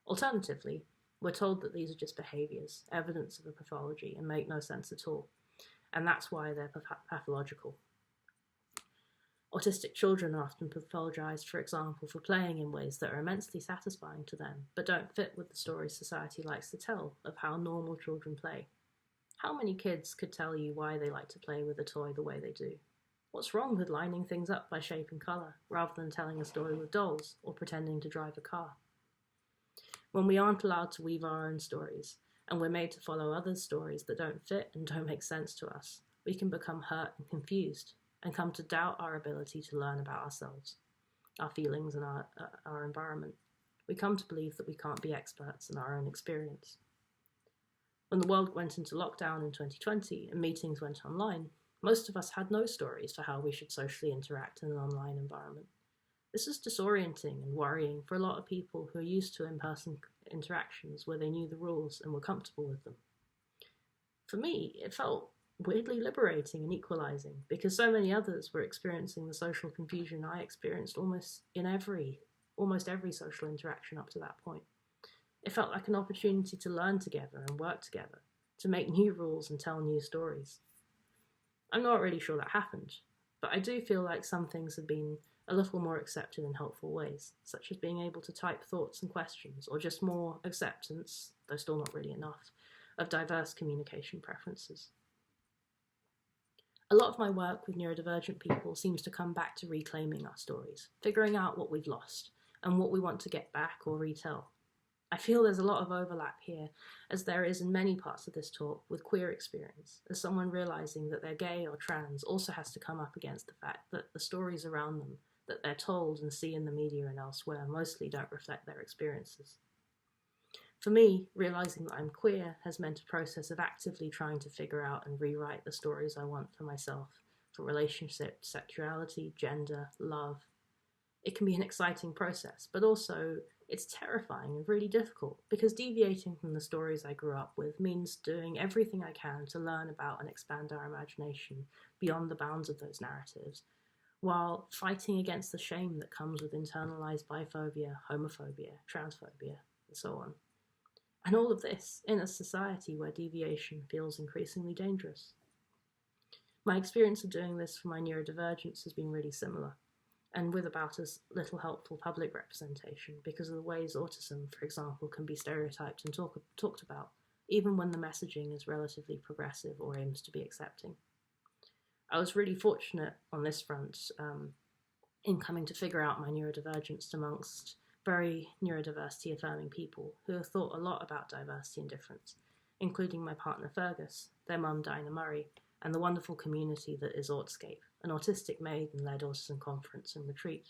Alternatively, We're told that these are just behaviours, evidence of a pathology, and make no sense at all. And that's why they're pathological. Autistic children are often pathologized, for example, for playing in ways that are immensely satisfying to them, but don't fit with the stories society likes to tell of how normal children play. How many kids could tell you why they like to play with a toy the way they do? What's wrong with lining things up by shape and colour, rather than telling a story with dolls or pretending to drive a car? When we aren't allowed to weave our own stories, and we're made to follow others' stories that don't fit and don't make sense to us, we can become hurt and confused, and come to doubt our ability to learn about ourselves, our feelings, and our environment. We come to believe that we can't be experts in our own experience. When the world went into lockdown in 2020 and meetings went online, most of us had no stories for how we should socially interact in an online environment. This is disorienting and worrying for a lot of people who are used to in-person interactions where they knew the rules and were comfortable with them. For me, it felt weirdly liberating and equalizing, because so many others were experiencing the social confusion I experienced almost every social interaction up to that point. It felt like an opportunity to learn together and work together, to make new rules and tell new stories. I'm not really sure that happened, but I do feel like some things have been a little more accepted in helpful ways, such as being able to type thoughts and questions, or just more acceptance, though still not really enough, of diverse communication preferences. A lot of my work with neurodivergent people seems to come back to reclaiming our stories, figuring out what we've lost, and what we want to get back or retell. I feel there's a lot of overlap here, as there is in many parts of this talk, with queer experience, as someone realising that they're gay or trans also has to come up against the fact that the stories around them, that they're told and see in the media and elsewhere, mostly don't reflect their experiences. For me, realising that I'm queer has meant a process of actively trying to figure out and rewrite the stories I want for myself, for relationships, sexuality, gender, love. It can be an exciting process, but also it's terrifying and really difficult, because deviating from the stories I grew up with means doing everything I can to learn about and expand our imagination beyond the bounds of those narratives, while fighting against the shame that comes with internalised biphobia, homophobia, transphobia, and so on. And all of this in a society where deviation feels increasingly dangerous. My experience of doing this for my neurodivergence has been really similar, and with about as little helpful public representation because of the ways autism, for example, can be stereotyped and talked about, even when the messaging is relatively progressive or aims to be accepting. I was really fortunate on this front in coming to figure out my neurodivergence amongst very neurodiversity affirming people who have thought a lot about diversity and difference, including my partner Fergus, their mum Dinah Murray, and the wonderful community that is Autscape, an autistic maiden-led autism conference and retreat.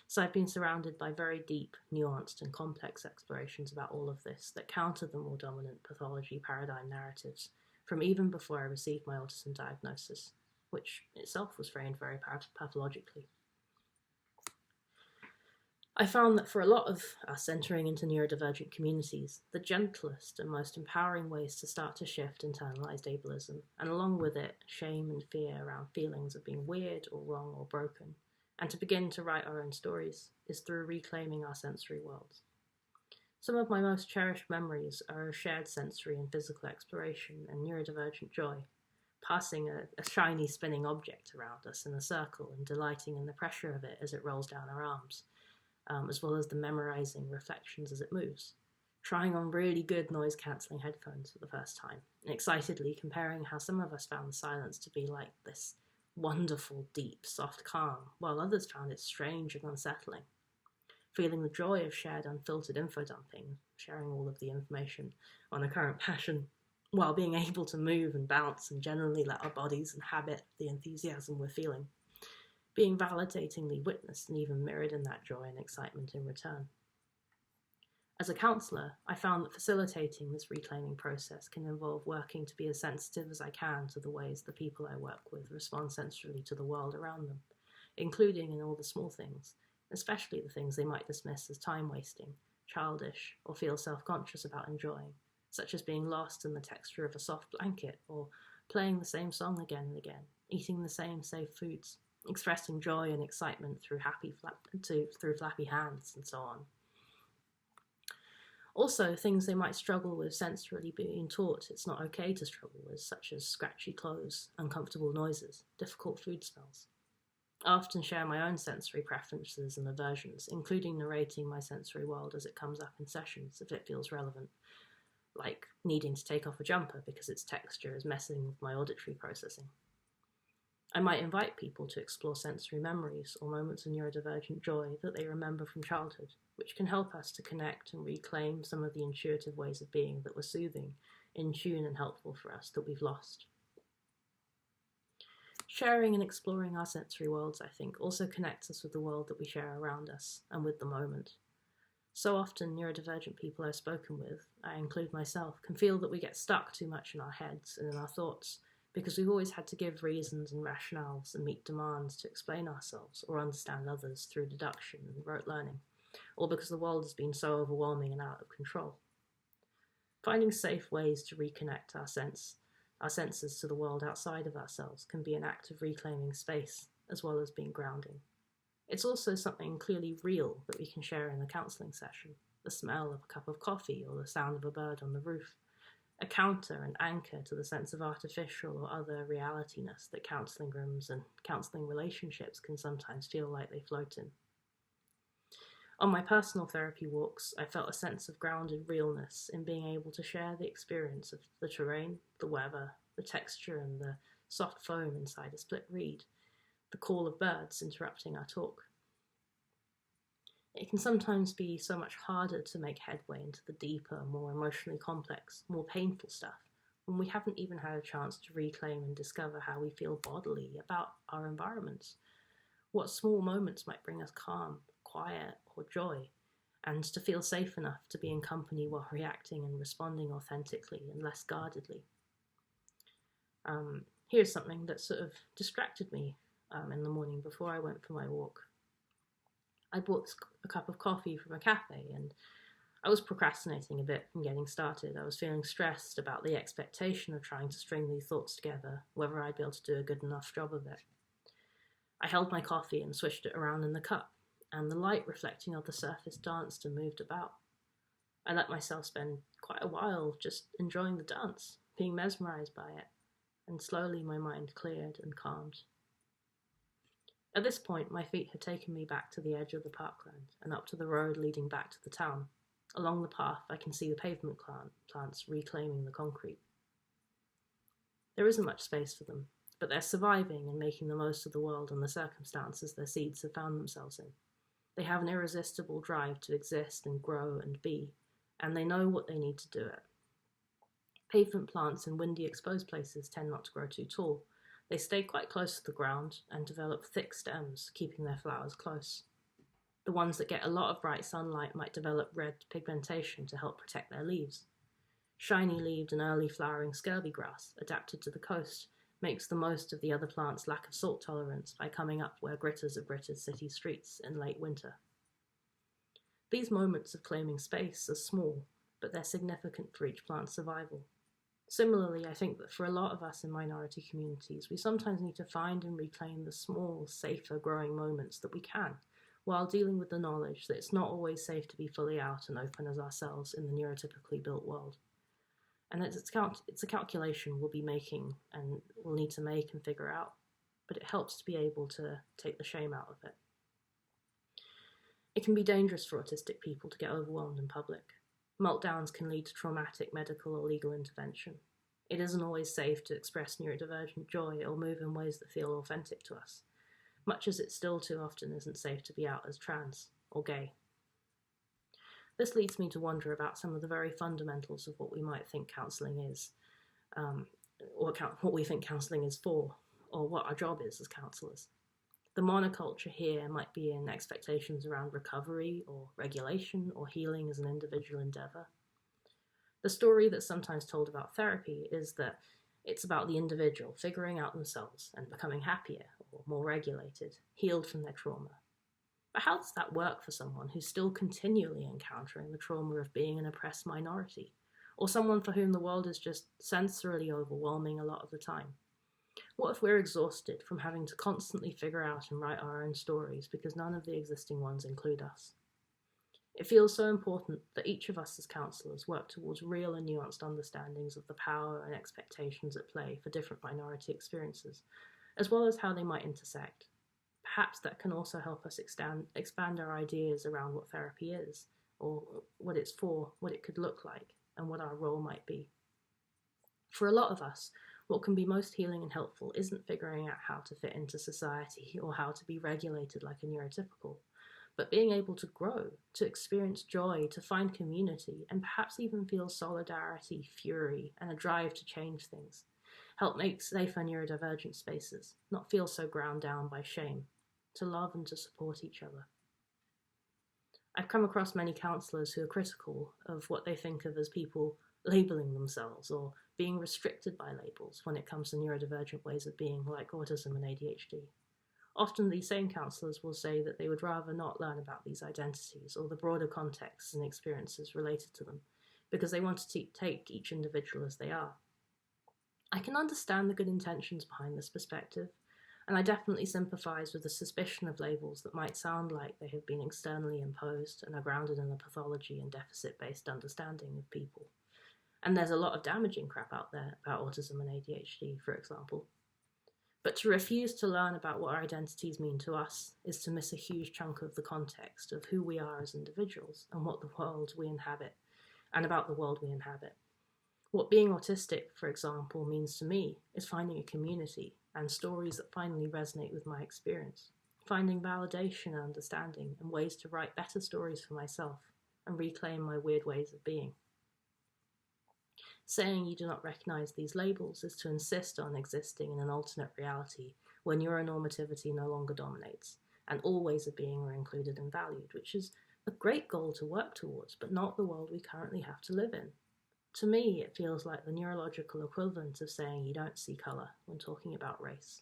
So I've been surrounded by very deep, nuanced and complex explorations about all of this that counter the more dominant pathology paradigm narratives from even before I received my autism diagnosis, which itself was framed very pathologically. I found that for a lot of us entering into neurodivergent communities, the gentlest and most empowering ways to start to shift internalised ableism, and along with it, shame and fear around feelings of being weird or wrong or broken, and to begin to write our own stories, is through reclaiming our sensory worlds. Some of my most cherished memories are of shared sensory and physical exploration and neurodivergent joy, passing a shiny spinning object around us in a circle and delighting in the pressure of it as it rolls down our arms, as well as the memorising reflections as it moves, trying on really good noise-cancelling headphones for the first time, and excitedly comparing how some of us found the silence to be like this wonderful, deep, soft calm, while others found it strange and unsettling. Feeling the joy of shared unfiltered info dumping, sharing all of the information on a current passion, while being able to move and bounce and generally let our bodies inhabit the enthusiasm we're feeling, being validatingly witnessed and even mirrored in that joy and excitement in return. As a counsellor, I found that facilitating this reclaiming process can involve working to be as sensitive as I can to the ways the people I work with respond sensorily to the world around them, including in all the small things, especially the things they might dismiss as time-wasting, childish, or feel self-conscious about enjoying, such as being lost in the texture of a soft blanket, or playing the same song again and again, eating the same safe foods, expressing joy and excitement through flappy hands, and so on. Also, things they might struggle with sensorily being taught it's not okay to struggle with, such as scratchy clothes, uncomfortable noises, difficult food smells. I often share my own sensory preferences and aversions, including narrating my sensory world as it comes up in sessions if it feels relevant, like needing to take off a jumper because its texture is messing with my auditory processing. I might invite people to explore sensory memories or moments of neurodivergent joy that they remember from childhood, which can help us to connect and reclaim some of the intuitive ways of being that were soothing, in tune and helpful for us that we've lost. Sharing and exploring our sensory worlds, I think, also connects us with the world that we share around us and with the moment. So often, neurodivergent people I've spoken with, I include myself, can feel that we get stuck too much in our heads and in our thoughts because we've always had to give reasons and rationales and meet demands to explain ourselves or understand others through deduction and rote learning, or because the world has been so overwhelming and out of control. Finding safe ways to reconnect our senses to the world outside of ourselves can be an act of reclaiming space, as well as being grounding. It's also something clearly real that we can share in a counselling session, the smell of a cup of coffee or the sound of a bird on the roof, a counter and anchor to the sense of artificial or other realityness that counselling rooms and counselling relationships can sometimes feel like they float in. On my personal therapy walks, I felt a sense of grounded realness in being able to share the experience of the terrain, the weather, the texture and the soft foam inside a split reed, the call of birds interrupting our talk. It can sometimes be so much harder to make headway into the deeper, more emotionally complex, more painful stuff when we haven't even had a chance to reclaim and discover how we feel bodily about our environments, what small moments might bring us calm, quiet, or joy, and to feel safe enough to be in company while reacting and responding authentically and less guardedly. Here's something that sort of distracted me in the morning before I went for my walk. I bought a cup of coffee from a cafe and I was procrastinating a bit from getting started. I was feeling stressed about the expectation of trying to string these thoughts together, whether I'd be able to do a good enough job of it. I held my coffee and swished it around in the cup, and the light reflecting off the surface danced and moved about. I let myself spend quite a while just enjoying the dance, being mesmerised by it, and slowly my mind cleared and calmed. At this point, my feet had taken me back to the edge of the parkland and up to the road leading back to the town. Along the path, I can see the pavement plants reclaiming the concrete. There isn't much space for them, but they're surviving and making the most of the world and the circumstances their seeds have found themselves in. They have an irresistible drive to exist and grow and be, and they know what they need to do it. Pavement plants in windy, exposed places tend not to grow too tall. They stay quite close to the ground and develop thick stems, keeping their flowers close. The ones that get a lot of bright sunlight might develop red pigmentation to help protect their leaves. Shiny-leaved and early flowering scurvy grass, adapted to the coast, makes the most of the other plants' lack of salt tolerance by coming up where gritters have gritted city streets in late winter. These moments of claiming space are small, but they're significant for each plant's survival. Similarly, I think that for a lot of us in minority communities, we sometimes need to find and reclaim the small, safer growing moments that we can, while dealing with the knowledge that it's not always safe to be fully out and open as ourselves in the neurotypically built world. And it's a calculation we'll be making and we'll need to make and figure out, but it helps to be able to take the shame out of it. It can be dangerous for autistic people to get overwhelmed in public. Meltdowns can lead to traumatic medical or legal intervention. It isn't always safe to express neurodivergent joy or move in ways that feel authentic to us, much as it still too often isn't safe to be out as trans or gay. This leads me to wonder about some of the very fundamentals of what we might think counselling is, or what we think counselling is for, or what our job is as counsellors. The monoculture here might be in expectations around recovery or regulation or healing as an individual endeavour. The story that's sometimes told about therapy is that it's about the individual figuring out themselves and becoming happier or more regulated, healed from their trauma. But how does that work for someone who's still continually encountering the trauma of being an oppressed minority, or someone for whom the world is just sensorily overwhelming a lot of the time? What if we're exhausted from having to constantly figure out and write our own stories because none of the existing ones include us? It feels so important that each of us as counsellors work towards real and nuanced understandings of the power and expectations at play for different minority experiences, as well as how they might intersect. Perhaps that can also help us expand our ideas around what therapy is, or what it's for, what it could look like, and what our role might be. For a lot of us, what can be most healing and helpful isn't figuring out how to fit into society or how to be regulated like a neurotypical, but being able to grow, to experience joy, to find community, and perhaps even feel solidarity, fury, and a drive to change things. Help make safer neurodivergent spaces, not feel so ground down by shame, to love and to support each other. I've come across many counsellors who are critical of what they think of as people labelling themselves or being restricted by labels when it comes to neurodivergent ways of being, like autism and ADHD. Often these same counsellors will say that they would rather not learn about these identities or the broader contexts and experiences related to them, because they want to take each individual as they are. I can understand the good intentions behind this perspective, and I definitely sympathise with the suspicion of labels that might sound like they have been externally imposed and are grounded in a pathology and deficit-based understanding of people. And there's a lot of damaging crap out there about autism and ADHD, for example. But to refuse to learn about what our identities mean to us is to miss a huge chunk of the context of who we are as individuals and what the world we inhabit, and about the world we inhabit. What being autistic, for example, means to me is finding a community and stories that finally resonate with my experience, finding validation and understanding and ways to write better stories for myself and reclaim my weird ways of being. Saying you do not recognise these labels is to insist on existing in an alternate reality where neuronormativity no longer dominates, and all ways of being are included and valued, which is a great goal to work towards, but not the world we currently have to live in. To me, it feels like the neurological equivalent of saying you don't see colour when talking about race.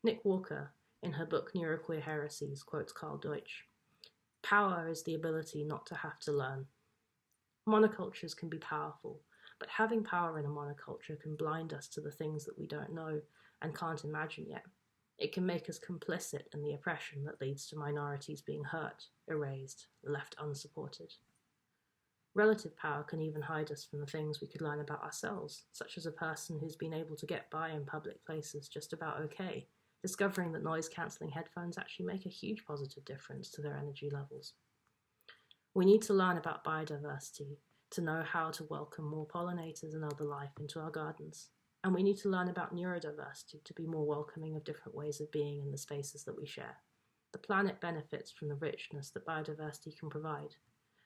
Nick Walker, in her book Neuroqueer Heresies, quotes Carl Deutsch, "Power is the ability not to have to learn. Monocultures can be powerful, but having power in a monoculture can blind us to the things that we don't know and can't imagine yet. It can make us complicit in the oppression that leads to minorities being hurt, erased, left unsupported. Relative power can even hide us from the things we could learn about ourselves, such as a person who's been able to get by in public places just about okay, discovering that noise-cancelling headphones actually make a huge positive difference to their energy levels. We need to learn about biodiversity, to know how to welcome more pollinators and other life into our gardens. And we need to learn about neurodiversity to be more welcoming of different ways of being in the spaces that we share. The planet benefits from the richness that biodiversity can provide,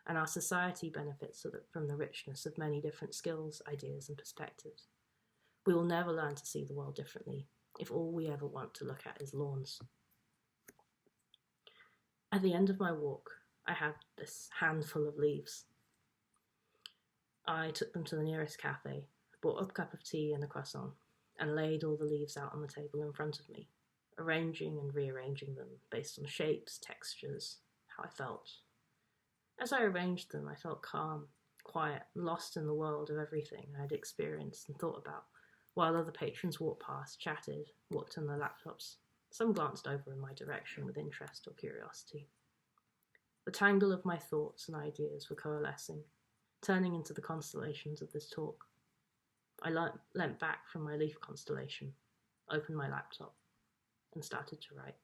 and our society benefits from the richness of many different skills, ideas, and perspectives. We will never learn to see the world differently if all we ever want to look at is lawns." At the end of my walk, I had this handful of leaves. I took them to the nearest cafe, bought a cup of tea and a croissant, and laid all the leaves out on the table in front of me, arranging and rearranging them based on shapes, textures, how I felt. As I arranged them, I felt calm, quiet, lost in the world of everything I had experienced and thought about, while other patrons walked past, chatted, worked on their laptops. Some glanced over in my direction with interest or curiosity. The tangle of my thoughts and ideas were coalescing, turning into the constellations of this talk. I leant back from my leaf constellation, opened my laptop, and started to write.